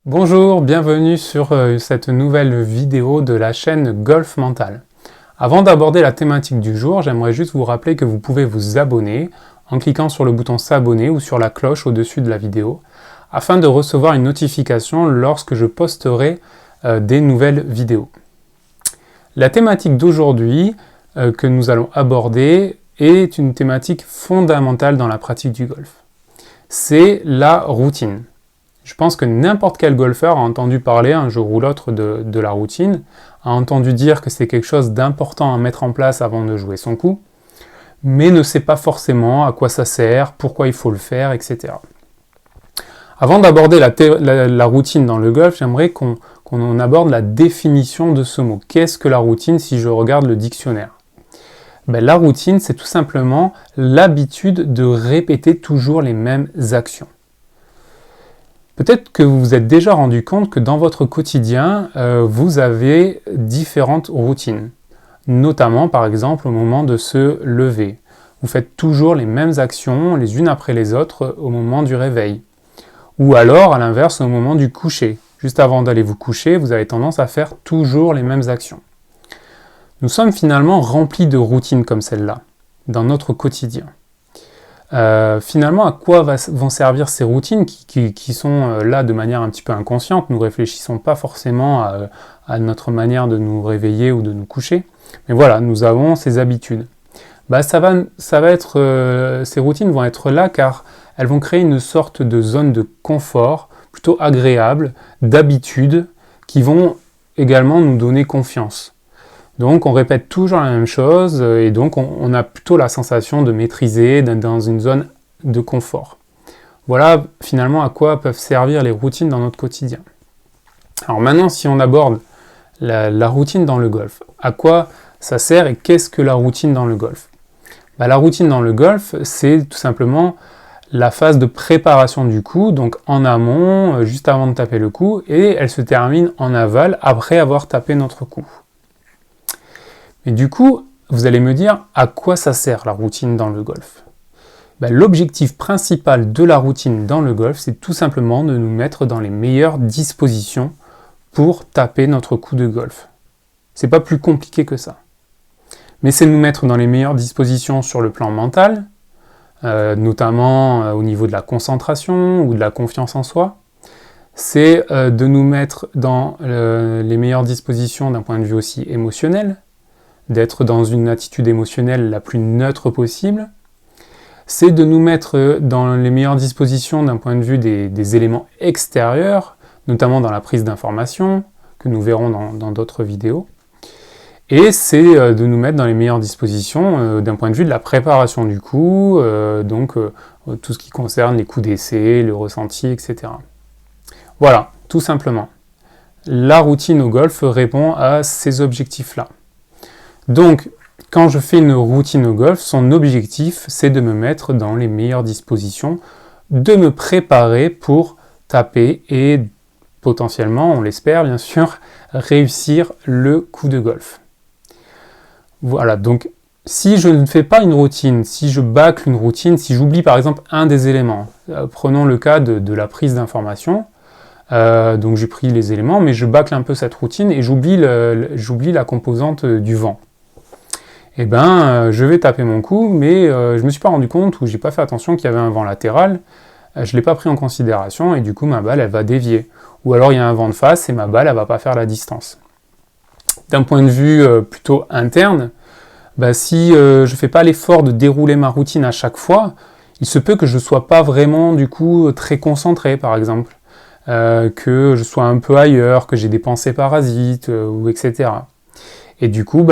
Bonjour, bienvenue sur cette nouvelle vidéo de la chaîne Golf Mental. Avant d'aborder la thématique du jour, j'aimerais juste vous rappeler que vous pouvez vous abonner en cliquant sur le bouton s'abonner ou sur la cloche au-dessus de la vidéo afin de recevoir une notification lorsque je posterai des nouvelles vidéos. La thématique d'aujourd'hui que nous allons aborder est une thématique fondamentale dans la pratique du golf. C'est la routine. Je pense que n'importe quel golfeur a entendu parler un jour ou l'autre de la routine, a entendu dire que c'est quelque chose d'important à mettre en place avant de jouer son coup, mais ne sait pas forcément à quoi ça sert, pourquoi il faut le faire, etc. Avant d'aborder la routine dans le golf, j'aimerais qu'on aborde la définition de ce mot. Qu'est-ce que la routine si je regarde le dictionnaire ? La routine, c'est tout simplement l'habitude de répéter toujours les mêmes actions. Peut-être que vous vous êtes déjà rendu compte que dans votre quotidien, vous avez différentes routines. Notamment, par exemple, au moment de se lever. Vous faites toujours les mêmes actions, les unes après les autres, au moment du réveil. Ou alors, à l'inverse, au moment du coucher. Juste avant d'aller vous coucher, vous avez tendance à faire toujours les mêmes actions. Nous sommes finalement remplis de routines comme celle-là, dans notre quotidien. Finalement, à quoi vont servir ces routines qui sont là de manière un petit peu inconsciente? Nous ne réfléchissons pas forcément à notre manière de nous réveiller ou de nous coucher. Mais voilà, nous avons ces habitudes. Ces routines vont être là car elles vont créer une sorte de zone de confort, plutôt agréable, d'habitude, qui vont également nous donner confiance. Donc on répète toujours la même chose et donc on a plutôt la sensation de maîtriser, d'être dans une zone de confort. Voilà finalement à quoi peuvent servir les routines dans notre quotidien. Alors maintenant, si on aborde la routine dans le golf, à quoi ça sert et qu'est-ce que la routine dans le golf ? La routine dans le golf, c'est tout simplement la phase de préparation du coup, donc en amont, juste avant de taper le coup, et elle se termine en aval après avoir tapé notre coup. Et du coup, vous allez me dire à quoi ça sert la routine dans le golf ? L'objectif principal de la routine dans le golf, c'est tout simplement de nous mettre dans les meilleures dispositions pour taper notre coup de golf. C'est pas plus compliqué que ça. Mais c'est nous mettre dans les meilleures dispositions sur le plan mental, notamment au niveau de la concentration ou de la confiance en soi. C'est de nous mettre dans les meilleures dispositions d'un point de vue aussi émotionnel, d'être dans une attitude émotionnelle la plus neutre possible, c'est de nous mettre dans les meilleures dispositions d'un point de vue des éléments extérieurs, notamment dans la prise d'informations, que nous verrons dans d'autres vidéos, et c'est de nous mettre dans les meilleures dispositions d'un point de vue de la préparation du coup, tout ce qui concerne les coups d'essai, le ressenti, etc. Voilà, tout simplement. La routine au golf répond à ces objectifs-là. Donc, quand je fais une routine au golf, son objectif, c'est de me mettre dans les meilleures dispositions, de me préparer pour taper et potentiellement, on l'espère bien sûr, réussir le coup de golf. Voilà, donc si je ne fais pas une routine, si je bâcle une routine, si j'oublie par exemple un des éléments, prenons le cas de la prise d'information, donc j'ai pris les éléments, mais je bâcle un peu cette routine et j'oublie la composante du vent. Je vais taper mon coup, mais je me suis pas rendu compte ou j'ai pas fait attention qu'il y avait un vent latéral, je l'ai pas pris en considération et du coup ma balle elle va dévier. Ou alors il y a un vent de face et ma balle elle va pas faire la distance. D'un point de vue plutôt interne, si je fais pas l'effort de dérouler ma routine à chaque fois, il se peut que je sois pas vraiment du coup très concentré par exemple, que je sois un peu ailleurs, que j'ai des pensées parasites ou etc. Et du coup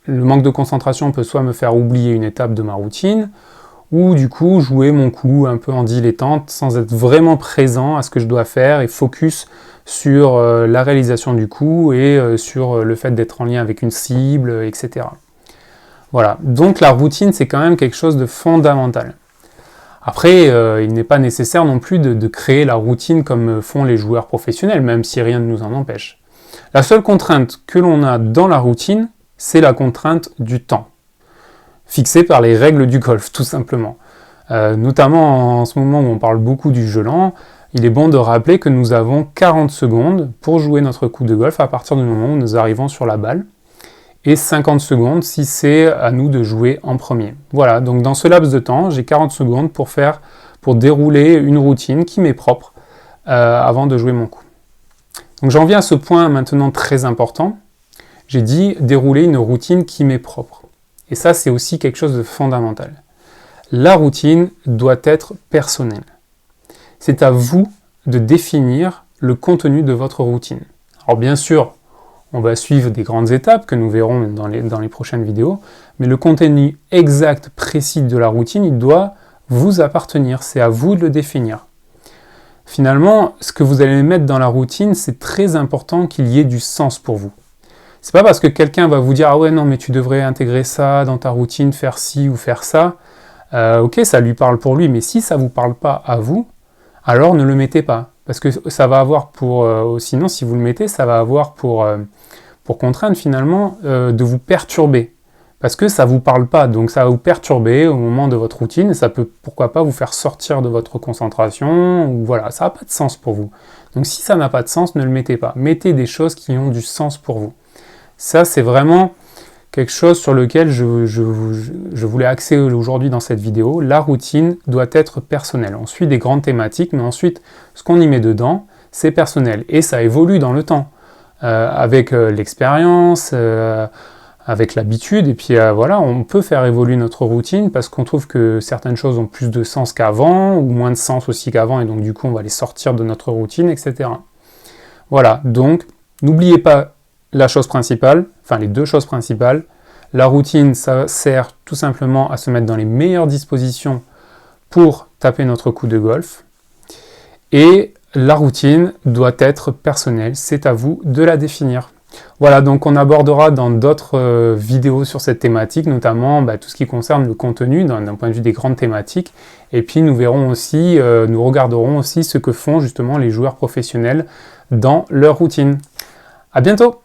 le manque de concentration peut soit me faire oublier une étape de ma routine, ou du coup jouer mon coup un peu en dilettante sans être vraiment présent à ce que je dois faire et focus sur la réalisation du coup et sur le fait d'être en lien avec une cible, etc. Voilà, donc la routine c'est quand même quelque chose de fondamental. Après, il n'est pas nécessaire non plus de créer la routine comme font les joueurs professionnels, même si rien ne nous en empêche. La seule contrainte que l'on a dans la routine, c'est la contrainte du temps, fixée par les règles du golf, tout simplement. Notamment en ce moment où on parle beaucoup du jeu lent, il est bon de rappeler que nous avons 40 secondes pour jouer notre coup de golf à partir du moment où nous arrivons sur la balle, et 50 secondes si c'est à nous de jouer en premier. Voilà, donc dans ce laps de temps, j'ai 40 secondes pour dérouler une routine qui m'est propre avant de jouer mon coup. Donc j'en viens à ce point maintenant très important. J'ai dit dérouler une routine qui m'est propre. Et ça, c'est aussi quelque chose de fondamental. La routine doit être personnelle. C'est à vous de définir le contenu de votre routine. Alors bien sûr, on va suivre des grandes étapes que nous verrons dans les prochaines vidéos, mais le contenu exact, précis de la routine, il doit vous appartenir, c'est à vous de le définir. Finalement, ce que vous allez mettre dans la routine, c'est très important qu'il y ait du sens pour vous. C'est pas parce que quelqu'un va vous dire « Ah ouais, non, mais tu devrais intégrer ça dans ta routine, faire ci ou faire ça. » Ok, ça lui parle pour lui, mais si ça vous parle pas à vous, alors ne le mettez pas. Parce que ça va avoir sinon, si vous le mettez, ça va avoir pour contrainte finalement de vous perturber. Parce que ça ne vous parle pas, donc ça va vous perturber au moment de votre routine, et ça peut, pourquoi pas, vous faire sortir de votre concentration, ou voilà, ça n'a pas de sens pour vous. Donc si ça n'a pas de sens, ne le mettez pas. Mettez des choses qui ont du sens pour vous. Ça, c'est vraiment quelque chose sur lequel je voulais axer aujourd'hui dans cette vidéo. La routine doit être personnelle. On suit des grandes thématiques, mais ensuite, ce qu'on y met dedans, c'est personnel. Et ça évolue dans le temps, avec l'expérience, avec l'habitude, et puis voilà, on peut faire évoluer notre routine parce qu'on trouve que certaines choses ont plus de sens qu'avant, ou moins de sens aussi qu'avant, et donc du coup on va les sortir de notre routine, etc. Voilà, donc n'oubliez pas la chose principale, enfin les deux choses principales. La routine, ça sert tout simplement à se mettre dans les meilleures dispositions pour taper notre coup de golf, et la routine doit être personnelle, c'est à vous de la définir. Voilà, donc on abordera dans d'autres vidéos sur cette thématique, notamment tout ce qui concerne le contenu d'un point de vue des grandes thématiques, et puis nous verrons aussi, nous regarderons aussi ce que font justement les joueurs professionnels dans leur routine. À bientôt!